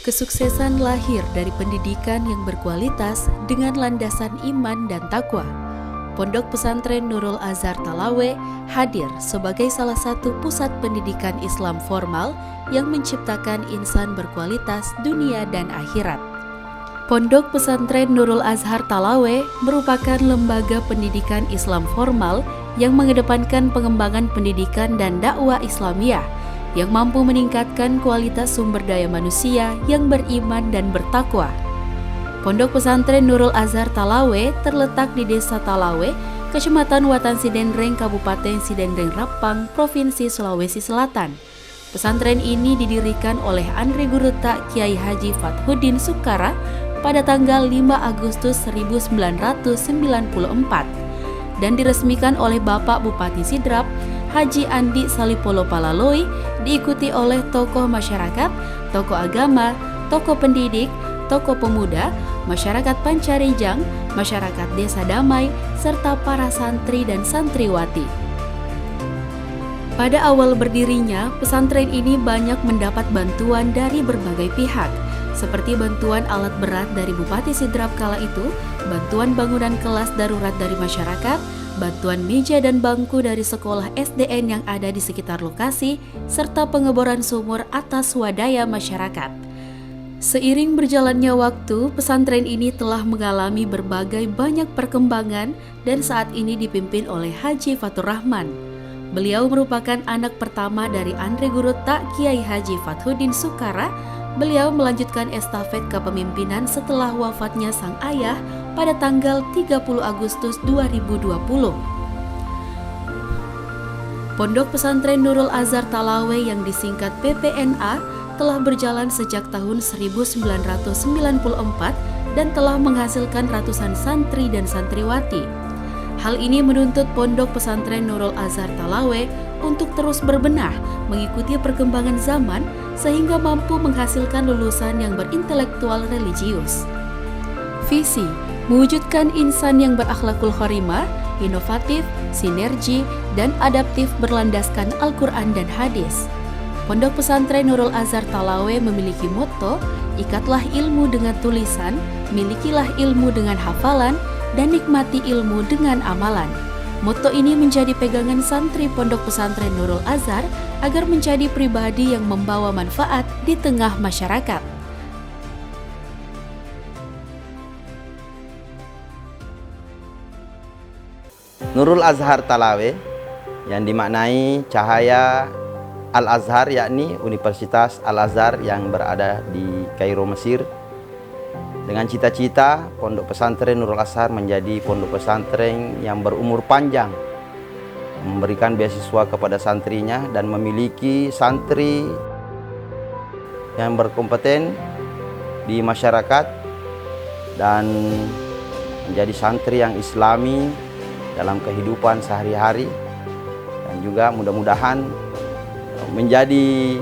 Kesuksesan lahir dari pendidikan yang berkualitas dengan landasan iman dan takwa. Pondok Pesantren Nurul Azhar Talawe hadir sebagai salah satu pusat pendidikan Islam formal yang menciptakan insan berkualitas dunia dan akhirat. Pondok Pesantren Nurul Azhar Talawe merupakan lembaga pendidikan Islam formal yang mengedepankan pengembangan pendidikan dan dakwah Islamiyah yang mampu meningkatkan kualitas sumber daya manusia yang beriman dan bertakwa. Pondok Pesantren Nurul Azhar Talawe terletak di Desa Talawe, Kecamatan Watan Sidenreng, Kabupaten Sidenreng Rapang, Provinsi Sulawesi Selatan. Pesantren ini didirikan oleh Andre Guru Tak Kiai Haji Fathuddin Sukara pada tanggal 5 Agustus 1994 dan diresmikan oleh Bapak Bupati Sidrap Haji Andi Salipolo Palaloi, diikuti oleh tokoh masyarakat, tokoh agama, tokoh pendidik, tokoh pemuda, masyarakat Pancarijang, masyarakat Desa Damai, serta para santri dan santriwati. Pada awal berdirinya, pesantren ini banyak mendapat bantuan dari berbagai pihak, seperti bantuan alat berat dari Bupati Sidrap kala itu, bantuan bangunan kelas darurat dari masyarakat, bantuan meja dan bangku dari sekolah SDN yang ada di sekitar lokasi, serta pengeboran sumur atas swadaya masyarakat. Seiring berjalannya waktu, pesantren ini telah mengalami berbagai banyak perkembangan dan saat ini dipimpin oleh Haji Fatur Rahman. Beliau merupakan anak pertama dari Andre Guru Tak Kiai Haji Fathuddin Sukara. Beliau melanjutkan estafet kepemimpinan setelah wafatnya sang ayah pada tanggal 30 Agustus 2020. Pondok Pesantren Nurul Azhar Talawe yang disingkat PPNA telah berjalan sejak tahun 1994 dan telah menghasilkan ratusan santri dan santriwati. Hal ini menuntut Pondok Pesantren Nurul Azhar Talawe untuk terus berbenah mengikuti perkembangan zaman sehingga mampu menghasilkan lulusan yang berintelektual religius. Visi mewujudkan insan yang berakhlakul khorimah, inovatif, sinergi, dan adaptif berlandaskan Al-Quran dan hadis. Pondok Pesantren Nurul Azhar Talawe memiliki motto, ikatlah ilmu dengan tulisan, milikilah ilmu dengan hafalan, dan nikmati ilmu dengan amalan. Motto ini menjadi pegangan santri Pondok Pesantren Nurul Azhar agar menjadi pribadi yang membawa manfaat di tengah masyarakat. Nurul Azhar Talawe yang dimaknai cahaya Al-Azhar, yakni Universitas Al-Azhar yang berada di Kairo, Mesir, dengan cita-cita Pondok Pesantren Nurul Azhar menjadi pondok pesantren yang berumur panjang, memberikan beasiswa kepada santrinya dan memiliki santri yang berkompeten di masyarakat dan menjadi santri yang islami dalam kehidupan sehari-hari, dan juga mudah-mudahan menjadi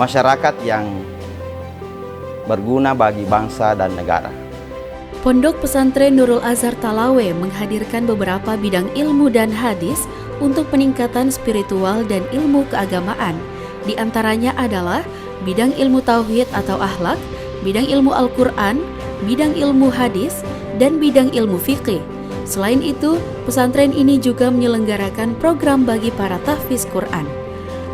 masyarakat yang berguna bagi bangsa dan negara. Pondok Pesantren Nurul Azhar Talawe menghadirkan beberapa bidang ilmu dan hadis untuk peningkatan spiritual dan ilmu keagamaan. Di antaranya adalah bidang ilmu tauhid atau akhlak, bidang ilmu Al-Quran, bidang ilmu hadis, dan bidang ilmu fikih. Selain itu, pesantren ini juga menyelenggarakan program bagi para tahfiz Quran.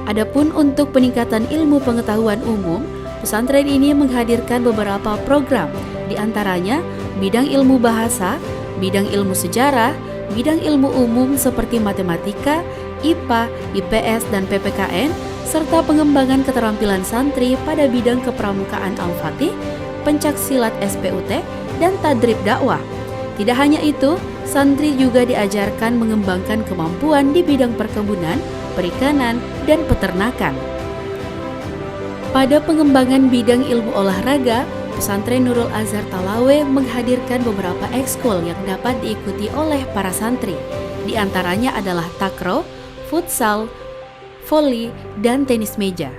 Adapun untuk peningkatan ilmu pengetahuan umum, pesantren ini menghadirkan beberapa program, di antaranya bidang ilmu bahasa, bidang ilmu sejarah, bidang ilmu umum seperti matematika, IPA, IPS, dan PPKN, serta pengembangan keterampilan santri pada bidang kepramukaan Al-Fatih, pencaksilat SPUT, dan tadrib dakwah. Tidak hanya itu, santri juga diajarkan mengembangkan kemampuan di bidang perkebunan, perikanan, dan peternakan. Pada pengembangan bidang ilmu olahraga, Pesantren Nurul Azhar Talawe menghadirkan beberapa ekskul yang dapat diikuti oleh para santri. Di antaranya adalah takraw, futsal, voli, dan tenis meja.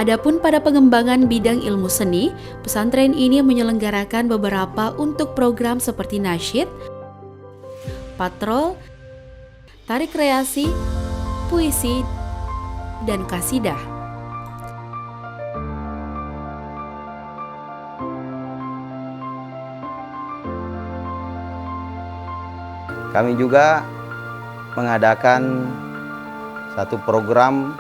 Adapun pada pengembangan bidang ilmu seni, pesantren ini menyelenggarakan beberapa untuk program seperti nasyid, patrol, tarik kreasi, puisi, dan kasidah. Kami juga mengadakan satu program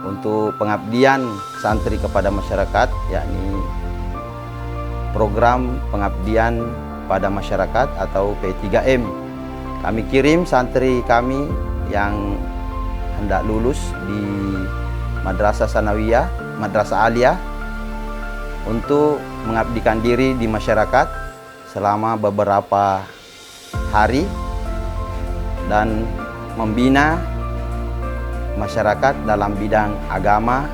untuk pengabdian santri kepada masyarakat, yakni program pengabdian pada masyarakat atau P3M. Kami kirim santri kami yang hendak lulus di Madrasah Sanawiyah, Madrasah Aliyah untuk mengabdikan diri di masyarakat selama beberapa hari dan membina masyarakat dalam bidang agama,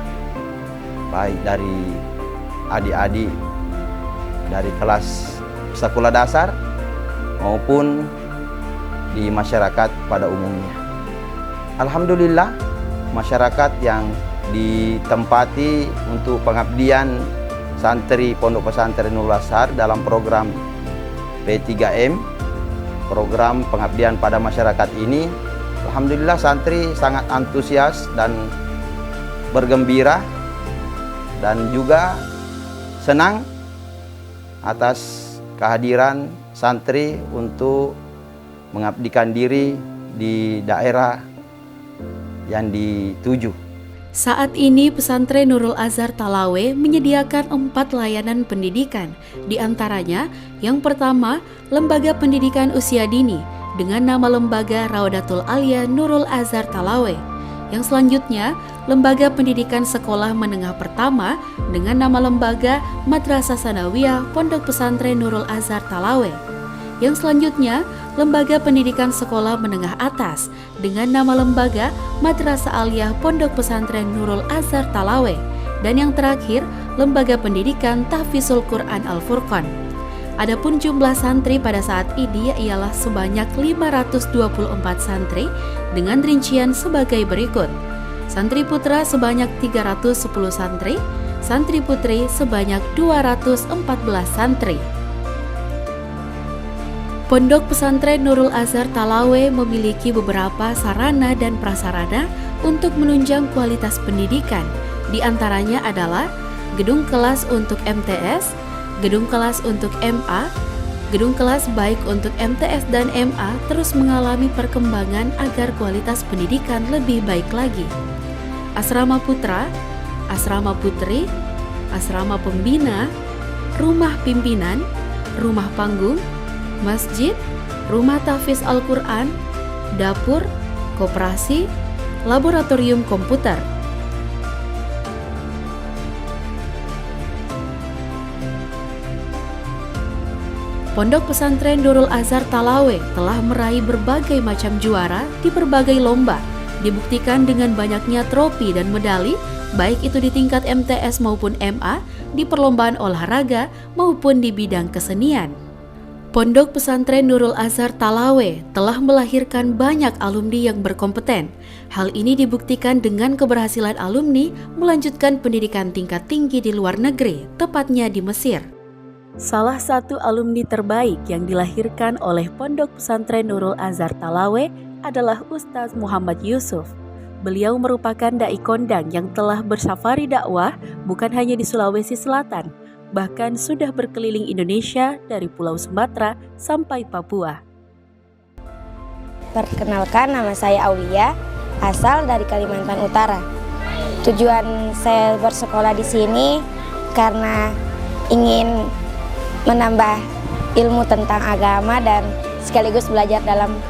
baik dari adik-adik dari kelas sekolah dasar maupun di masyarakat pada umumnya. Alhamdulillah, masyarakat yang ditempati untuk pengabdian santri Pondok Pesantren Nurul Azhar dalam program P3M, program pengabdian pada masyarakat ini, alhamdulillah santri sangat antusias dan bergembira dan juga senang atas kehadiran santri untuk mengabdikan diri di daerah yang dituju. Saat ini pesantren Nurul Azhar Talawe menyediakan 4 layanan pendidikan, di antaranya yang pertama, Lembaga Pendidikan Usia Dini dengan nama Lembaga Raudatul Alia Nurul Azhar Talawe. Yang selanjutnya, Lembaga Pendidikan Sekolah Menengah Pertama dengan nama Lembaga Madrasah Sanawiyah Pondok Pesantren Nurul Azhar Talawe. Yang selanjutnya, Lembaga Pendidikan Sekolah Menengah Atas dengan nama Lembaga Madrasah Aliyah Pondok Pesantren Nurul Azhar Talawe. Dan yang terakhir, Lembaga Pendidikan Tahfizul Quran Al-Furqan. Adapun jumlah santri pada saat ini ialah sebanyak 524 santri dengan rincian sebagai berikut. Santri putra sebanyak 310 santri, santri putri sebanyak 214 santri. Pondok Pesantren Nurul Azhar Talawe memiliki beberapa sarana dan prasarana untuk menunjang kualitas pendidikan. Di antaranya adalah gedung kelas untuk MTS, gedung kelas untuk MA, gedung kelas baik untuk MTS dan MA terus mengalami perkembangan agar kualitas pendidikan lebih baik lagi. Asrama putra, asrama putri, asrama pembina, rumah pimpinan, rumah panggung, masjid, rumah tahfiz Al-Quran, dapur, koperasi, laboratorium komputer. Pondok Pesantren Nurul Azhar Talawe telah meraih berbagai macam juara di berbagai lomba, dibuktikan dengan banyaknya trofi dan medali, baik itu di tingkat MTS maupun MA, di perlombaan olahraga maupun di bidang kesenian. Pondok Pesantren Nurul Azhar Talawe telah melahirkan banyak alumni yang berkompeten. Hal ini dibuktikan dengan keberhasilan alumni melanjutkan pendidikan tingkat tinggi di luar negeri, tepatnya di Mesir. Salah satu alumni terbaik yang dilahirkan oleh Pondok Pesantren Nurul Azhar Talawe adalah Ustaz Muhammad Yusuf. Beliau merupakan dai kondang yang telah bersafari dakwah bukan hanya di Sulawesi Selatan, bahkan sudah berkeliling Indonesia dari Pulau Sumatera sampai Papua. Perkenalkan, nama saya Aulia, asal dari Kalimantan Utara. Tujuan saya bersekolah di sini karena ingin menambah ilmu tentang agama dan sekaligus belajar dalam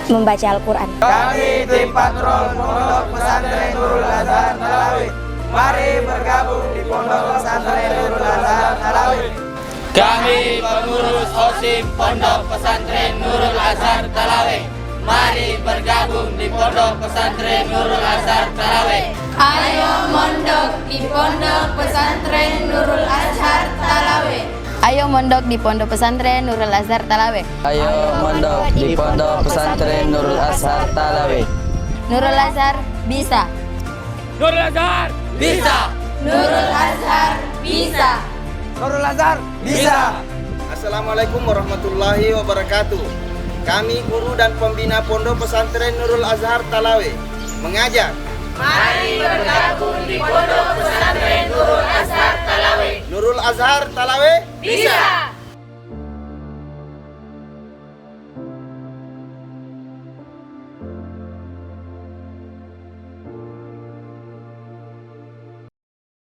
membaca Al-Quran. Kami tim patrol Pondok Pesantren Nurul Azhar Talawe. Mari bergabung di Pondok Pesantren Nurul Azhar Talawe. Kami pengurus OSIM Pondok Pesantren Nurul Azhar Talawe. Mari bergabung di Pondok Pesantren Nurul Azhar Talawe. Ayo mondok di Pondok Pesantren Nurul Azhar Talawe. Ayo mondok di Pondok Pesantren Nurul Azhar Talawe. Ayo mondok di Pondok Pesantren Nurul Azhar Talawe. Nurul Azhar bisa. Nurul Azhar bisa. Nurul Azhar bisa. Nurul Azhar bisa. Assalamualaikum warahmatullahi wabarakatuh. Kami guru dan pembina Pondok Pesantren Nurul Azhar Talawe mengajak. Mari bergabung di Pondok Pesantren Nurul Azhar Talawe. Nurul Azhar Talawe Bisa.